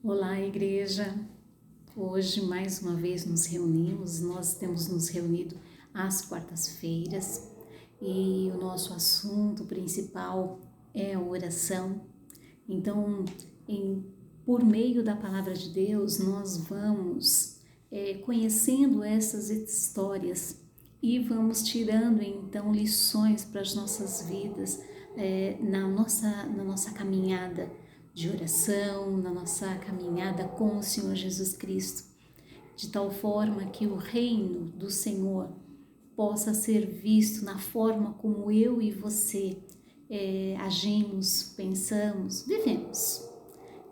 Olá, igreja! Hoje, mais uma vez, nos reunimos. Nós temos nos reunido às quartas-feiras e o nosso assunto principal é a oração. Então, por meio da palavra de Deus, nós vamos conhecendo essas histórias e vamos tirando, então, lições para as nossas vidas na nossa caminhada de oração, na nossa caminhada com o Senhor Jesus Cristo, de tal forma que o reino do Senhor possa ser visto na forma como eu e você agimos, pensamos, vivemos.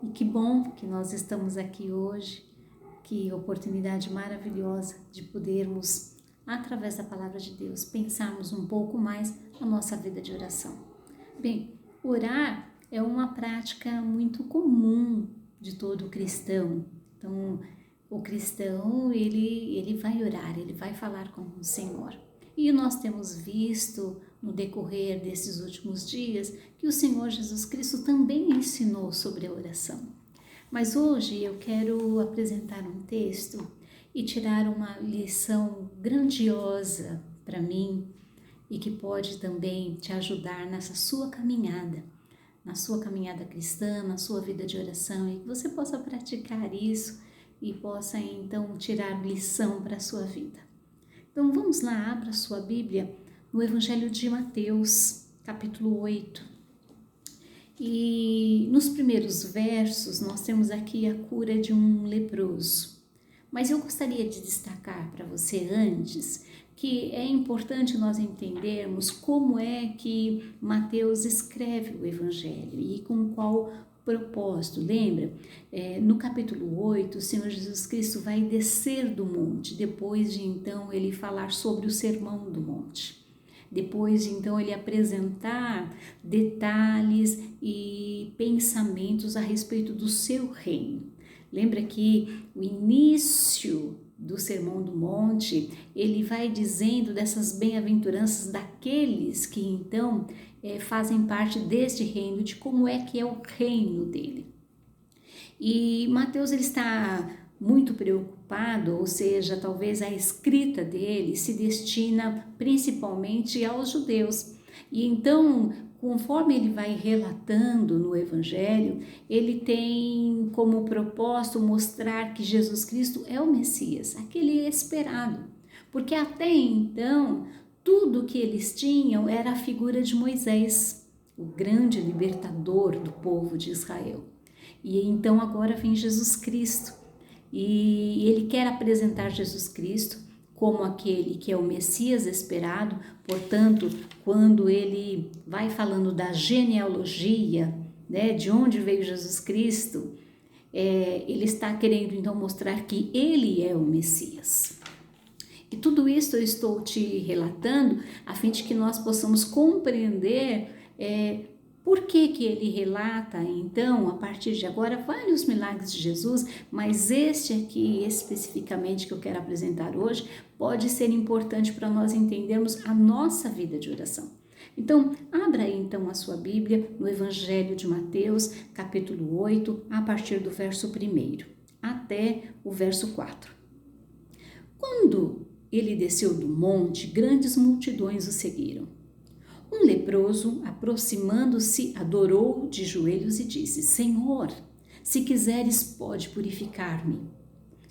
E que bom que nós estamos aqui hoje, que oportunidade maravilhosa de podermos, através da palavra de Deus, pensarmos um pouco mais na nossa vida de oração. Bem, orar é uma prática muito comum de todo cristão. Então, o cristão, ele vai orar, ele vai falar com o Senhor. E nós temos visto no decorrer desses últimos dias que o Senhor Jesus Cristo também ensinou sobre a oração. Mas hoje eu quero apresentar um texto e tirar uma lição grandiosa para mim e que pode também te ajudar nessa sua caminhada, na sua caminhada cristã, na sua vida de oração, e que você possa praticar isso e possa então tirar lição para a sua vida. Então vamos lá, abra sua Bíblia no Evangelho de Mateus, capítulo 8. E nos primeiros versos nós temos aqui a cura de um leproso. Mas eu gostaria de destacar para você antes que é importante nós entendermos como é que Mateus escreve o Evangelho e com qual propósito. Lembra? No capítulo 8, o Senhor Jesus Cristo vai descer do monte, depois de então ele falar sobre o sermão do monte. Depois de então ele apresentar detalhes e pensamentos a respeito do seu reino. Lembra que o início do Sermão do Monte, ele vai dizendo dessas bem-aventuranças daqueles que então fazem parte deste reino, de como é que é o reino dele. E Mateus ele está muito preocupado, ou seja, talvez a escrita dele se destina principalmente aos judeus. E então, conforme ele vai relatando no Evangelho, ele tem como propósito mostrar que Jesus Cristo é o Messias, aquele esperado. Porque até então, tudo que eles tinham era a figura de Moisés, o grande libertador do povo de Israel. E então agora vem Jesus Cristo. E ele quer apresentar Jesus Cristo como aquele que é o Messias esperado. Portanto, quando ele vai falando da genealogia, né, de onde veio Jesus Cristo, ele está querendo então mostrar que ele é o Messias. E tudo isso eu estou te relatando a fim de que nós possamos compreender por que ele relata, então, a partir de agora, vários milagres de Jesus, mas este aqui, especificamente, que eu quero apresentar hoje, pode ser importante para nós entendermos a nossa vida de oração. Então, abra aí, então, a sua Bíblia no Evangelho de Mateus, capítulo 8, a partir do verso 1 até o verso 4. Quando ele desceu do monte, grandes multidões o seguiram. Um leproso, aproximando-se, adorou de joelhos e disse: Senhor, se quiseres, pode purificar-me.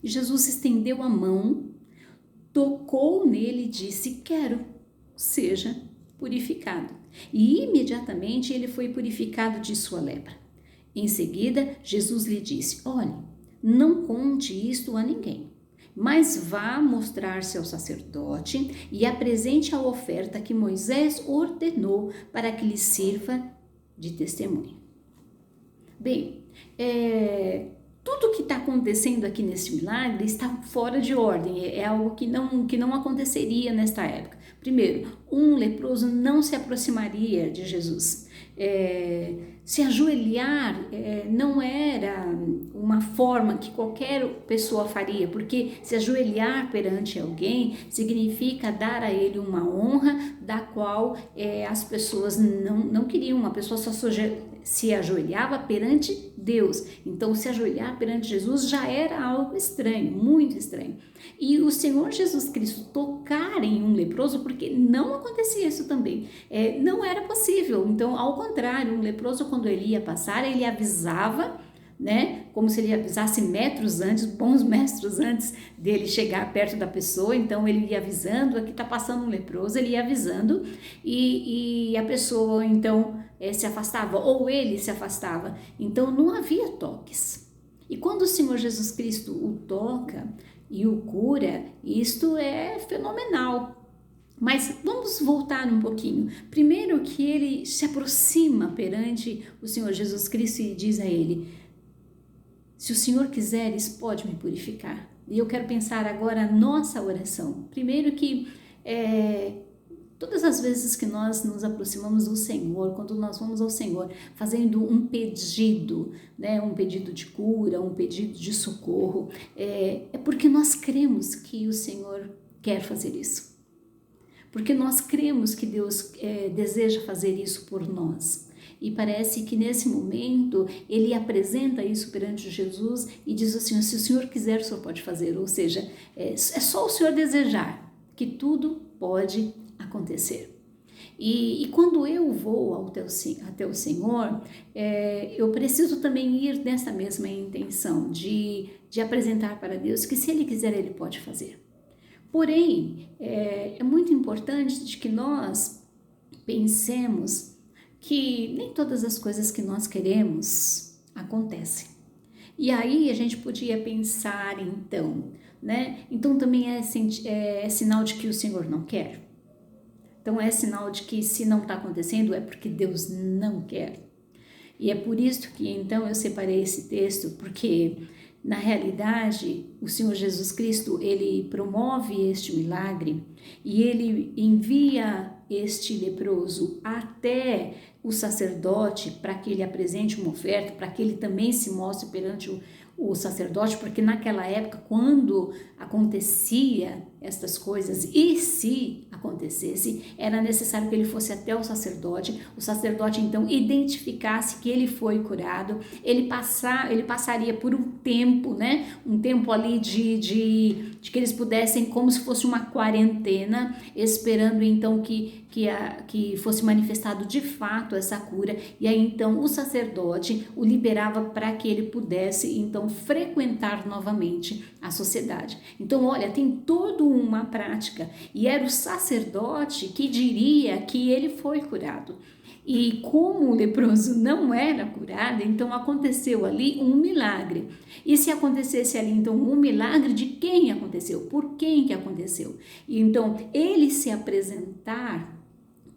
E Jesus estendeu a mão, tocou nele e disse: Quero, seja purificado. E imediatamente ele foi purificado de sua lepra. Em seguida, Jesus lhe disse: Olhe, não conte isto a ninguém, mas vá mostrar-se ao sacerdote e apresente a oferta que Moisés ordenou para que lhe sirva de testemunho. Bem, tudo que está acontecendo aqui neste milagre está fora de ordem, é algo que não aconteceria nesta época. Primeiro, um leproso não se aproximaria de Jesus. Se ajoelhar não era uma forma que qualquer pessoa faria, porque se ajoelhar perante alguém significa dar a ele uma honra da qual as pessoas não queriam. Uma pessoa só se ajoelhava perante Deus. Então, se ajoelhar perante Jesus já era algo estranho, muito estranho. E o Senhor Jesus Cristo tocar em um leproso, porque não acontecia isso também, não era possível. Então, ao contrário, um leproso, quando ele ia passar, ele avisava, né, como se ele avisasse metros antes, bons metros antes dele chegar perto da pessoa. Então ele ia avisando, aqui está passando um leproso, ele ia avisando, e a pessoa então se afastava, ou ele se afastava. Então não havia toques. E quando o Senhor Jesus Cristo o toca e o cura, isto é fenomenal. Mas vamos voltar um pouquinho. Primeiro que ele se aproxima perante o Senhor Jesus Cristo e diz a ele: se o Senhor quiseres, pode me purificar. E eu quero pensar agora a nossa oração. Primeiro que todas as vezes que nós nos aproximamos do Senhor, quando nós vamos ao Senhor fazendo um pedido, né, um pedido de cura, um pedido de socorro, é porque nós cremos que o Senhor quer fazer isso. Porque nós cremos que Deus deseja fazer isso por nós. E parece que nesse momento ele apresenta isso perante Jesus e diz assim: se o Senhor quiser, o Senhor pode fazer. Ou seja, é só o Senhor desejar que tudo pode acontecer. E quando eu vou até o Senhor, eu preciso também ir nessa mesma intenção de apresentar para Deus que se Ele quiser, Ele pode fazer. Porém, é muito importante de que nós pensemos que nem todas as coisas que nós queremos acontecem. E aí a gente podia pensar então, né? Então também é sinal de que o Senhor não quer. Então é sinal de que se não está acontecendo é porque Deus não quer. E é por isso que então eu separei esse texto, porque na realidade o Senhor Jesus Cristo, ele promove este milagre e ele envia este leproso até o sacerdote para que ele apresente uma oferta, para que ele também se mostre perante o sacerdote, porque naquela época, quando acontecia estas coisas, e se acontecesse, era necessário que ele fosse até o sacerdote então identificasse que ele foi curado, ele passaria por um tempo, né, um tempo ali de que eles pudessem, como se fosse uma quarentena, esperando então que fosse manifestado de fato essa cura, e aí então o sacerdote o liberava para que ele pudesse então frequentar novamente a sociedade. Então olha, tem toda uma prática, e era o sacerdote que diria que ele foi curado. E como o leproso não era curado, então aconteceu ali um milagre. E se acontecesse ali então um milagre, de quem aconteceu? Por quem que aconteceu? E então ele se apresentar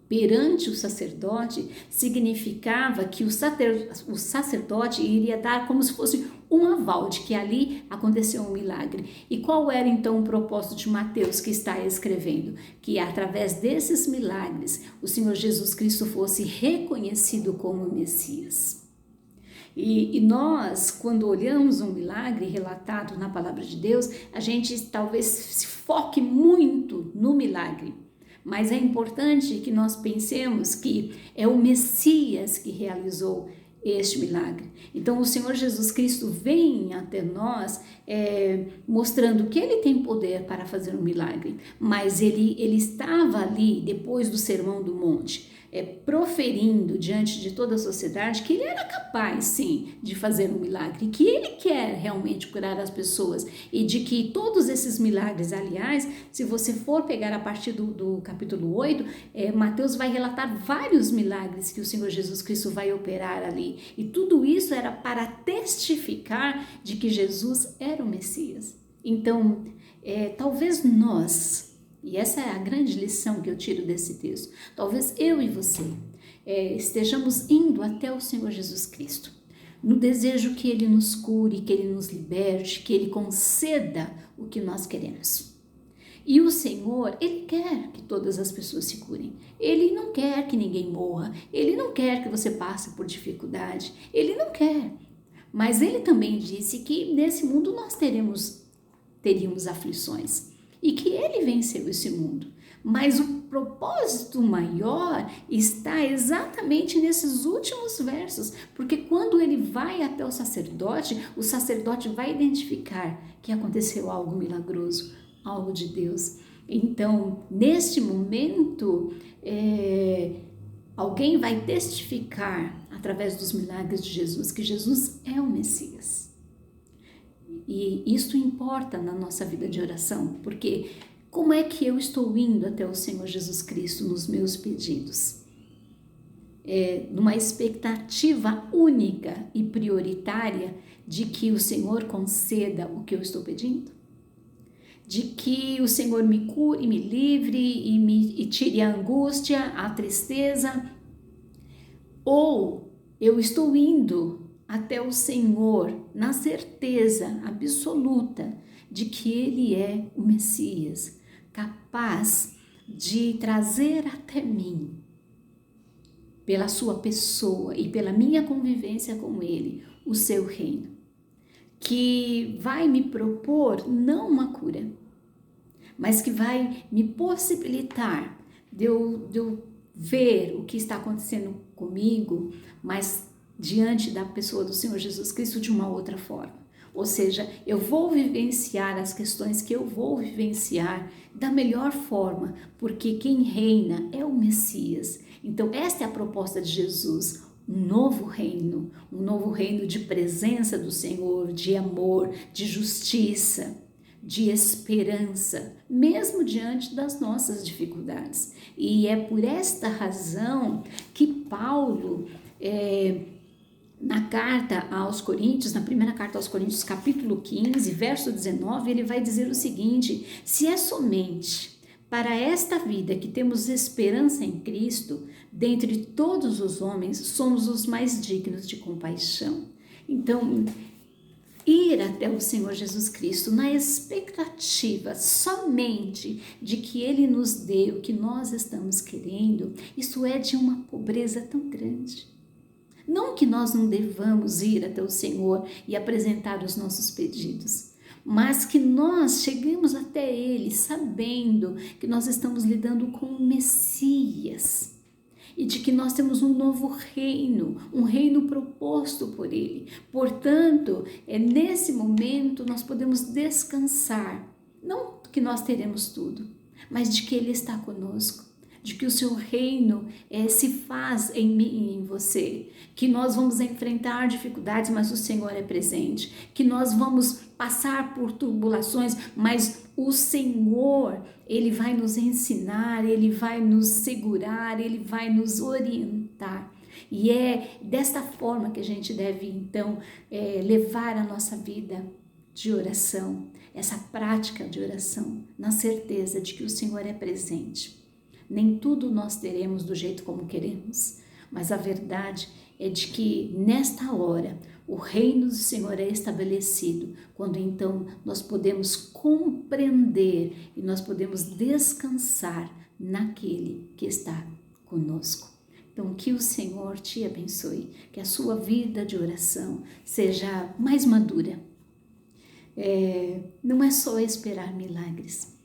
perante o sacerdote significava que o sacerdote iria dar como se fosse um aval de que ali aconteceu um milagre. E qual era então o propósito de Mateus que está escrevendo? Que através desses milagres o Senhor Jesus Cristo fosse reconhecido como Messias. E nós, quando olhamos um milagre relatado na palavra de Deus, a gente talvez se foque muito no milagre. Mas é importante que nós pensemos que é o Messias que realizou este milagre. Então o Senhor Jesus Cristo vem até nós mostrando que Ele tem poder para fazer um milagre, mas ele estava ali depois do Sermão do Monte, proferindo diante de toda a sociedade que Ele era capaz sim de fazer um milagre, que Ele quer realmente curar as pessoas, e de que todos esses milagres, aliás, se você for pegar a partir do capítulo 8, Mateus vai relatar vários milagres que o Senhor Jesus Cristo vai operar ali, e tudo isso era para testificar de que Jesus era o Messias. Então, talvez nós, e essa é a grande lição que eu tiro desse texto, talvez eu e você estejamos indo até o Senhor Jesus Cristo, no desejo que Ele nos cure, que Ele nos liberte, que Ele conceda o que nós queremos. E o Senhor, Ele quer que todas as pessoas se curem. Ele não quer que ninguém morra. Ele não quer que você passe por dificuldade. Ele não quer. Mas Ele também disse que nesse mundo nós teríamos aflições. E que Ele venceu esse mundo. Mas o propósito maior está exatamente nesses últimos versos, porque quando ele vai até o sacerdote vai identificar que aconteceu algo milagroso, algo de Deus. Então, neste momento, alguém vai testificar através dos milagres de Jesus que Jesus é o Messias. E isso importa na nossa vida de oração, porque como é que eu estou indo até o Senhor Jesus Cristo nos meus pedidos? Numa expectativa única e prioritária de que o Senhor conceda o que eu estou pedindo? De que o Senhor me cure, me livre e tire a angústia, a tristeza? Ou eu estou indo até o Senhor na certeza absoluta de que Ele é o Messias, capaz de trazer até mim, pela sua pessoa e pela minha convivência com Ele, o seu reino, que vai me propor não uma cura, mas que vai me possibilitar de eu ver o que está acontecendo comigo, mas diante da pessoa do Senhor Jesus Cristo de uma outra forma. Ou seja, eu vou vivenciar as questões que eu vou vivenciar da melhor forma, porque quem reina é o Messias. Então, esta é a proposta de Jesus, um novo reino de presença do Senhor, de amor, de justiça, de esperança, mesmo diante das nossas dificuldades. E é por esta razão que Paulo, na carta aos Coríntios, na primeira carta aos Coríntios, capítulo 15, verso 19, ele vai dizer o seguinte: se é somente para esta vida que temos esperança em Cristo, dentre todos os homens, somos os mais dignos de compaixão. Então, ir até o Senhor Jesus Cristo na expectativa somente de que Ele nos dê o que nós estamos querendo, isso é de uma pobreza tão grande. Não que nós não devamos ir até o Senhor e apresentar os nossos pedidos, mas que nós cheguemos até Ele sabendo que nós estamos lidando com o Messias e de que nós temos um novo reino, um reino proposto por Ele. Portanto, nesse momento nós podemos descansar, não que nós teremos tudo, mas de que Ele está conosco, de que o seu reino se faz em mim e em você, que nós vamos enfrentar dificuldades, mas o Senhor é presente, que nós vamos passar por tribulações, mas o Senhor, Ele vai nos ensinar, Ele vai nos segurar, Ele vai nos orientar. E é desta forma que a gente deve, então, levar a nossa vida de oração, essa prática de oração, na certeza de que o Senhor é presente. Nem tudo nós teremos do jeito como queremos, mas a verdade é de que nesta hora o reino do Senhor é estabelecido, quando então nós podemos compreender e nós podemos descansar naquele que está conosco. Então, que o Senhor te abençoe, que a sua vida de oração seja mais madura. Não é só esperar milagres,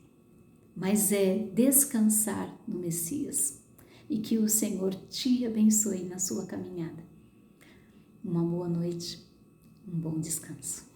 mas é descansar no Messias. E que o Senhor te abençoe na sua caminhada. Uma boa noite, um bom descanso.